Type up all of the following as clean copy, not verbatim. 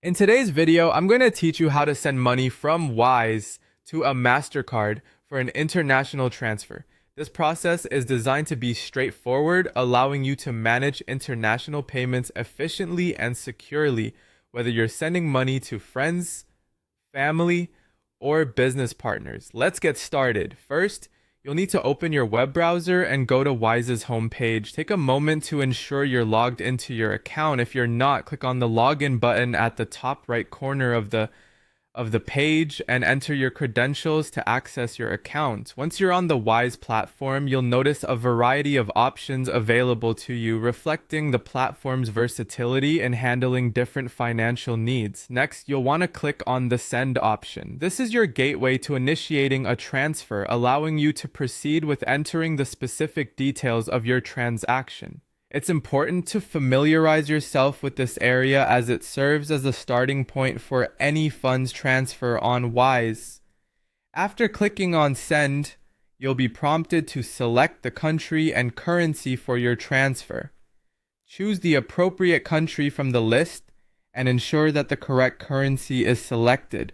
In today's video, I'm going to teach you how to send money from Wise to a Mastercard for an international transfer. This process is designed to be straightforward, allowing you to manage international payments efficiently and securely, whether you're sending money to friends, family, or business partners. Let's get started. First, you'll need to open your web browser and go to Wise's homepage. Take a moment to ensure you're logged into your account. If you're not, click on the login button at the top right corner of the page and enter your credentials to access your account. Once you're on the Wise platform, you'll notice a variety of options available to you, reflecting the platform's versatility in handling different financial needs. Next, you'll want to click on the Send option. This is your gateway to initiating a transfer, allowing you to proceed with entering the specific details of your transaction. It's important to familiarize yourself with this area as it serves as a starting point for any funds transfer on Wise. After clicking on Send, you'll be prompted to select the country and currency for your transfer. Choose the appropriate country from the list and ensure that the correct currency is selected.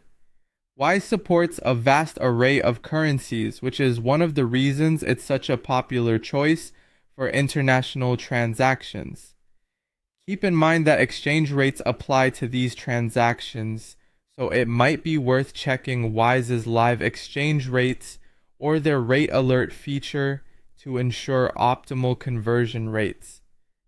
Wise supports a vast array of currencies, which is one of the reasons it's such a popular choice for international transactions. Keep in mind that exchange rates apply to these transactions, so it might be worth checking Wise's live exchange rates or their rate alert feature to ensure optimal conversion rates.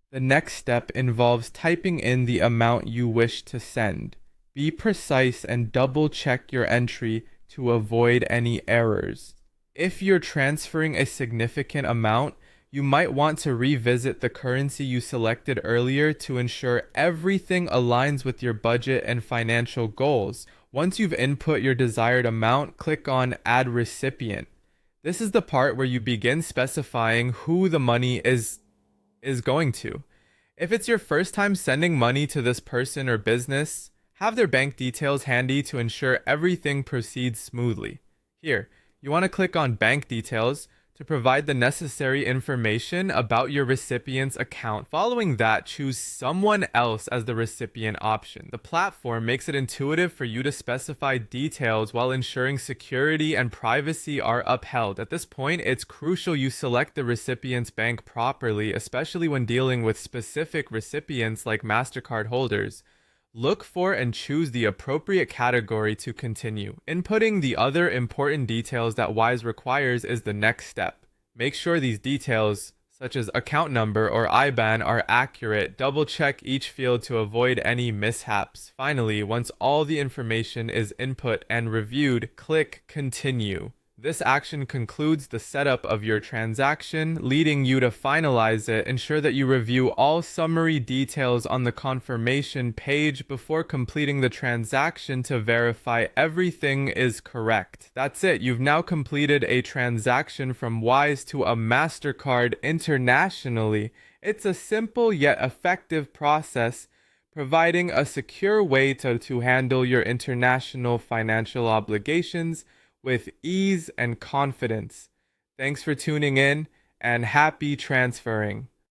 The next step involves typing in the amount you wish to send. Be precise and double check your entry to avoid any errors. If you're transferring a significant amount, you might want to revisit the currency you selected earlier to ensure everything aligns with your budget and financial goals. Once you've input your desired amount, click on Add Recipient. This is the part where you begin specifying who the money is going to. If it's your first time sending money to this person or business, have their bank details handy to ensure everything proceeds smoothly. Here, you want to click on Bank Details to provide the necessary information about your recipient's account. Following that, choose someone else as the recipient option. The platform makes it intuitive for you to specify details while ensuring security and privacy are upheld. At this point, it's crucial you select the recipient's bank properly, especially when dealing with specific recipients like Mastercard holders. Look for and choose the appropriate category to continue. Inputting the other important details that Wise requires is the next step. Make sure these details, such as account number or IBAN, are accurate. Double check each field to avoid any mishaps. Finally, once all the information is input and reviewed, click Continue. This action concludes the setup of your transaction, leading you to finalize it. Ensure that you review all summary details on the confirmation page before completing the transaction to verify everything is correct. That's it. You've now completed a transaction from Wise to a Mastercard internationally. It's a simple yet effective process, providing a secure way to handle your international financial obligations with ease and confidence. Thanks for tuning in and happy transferring.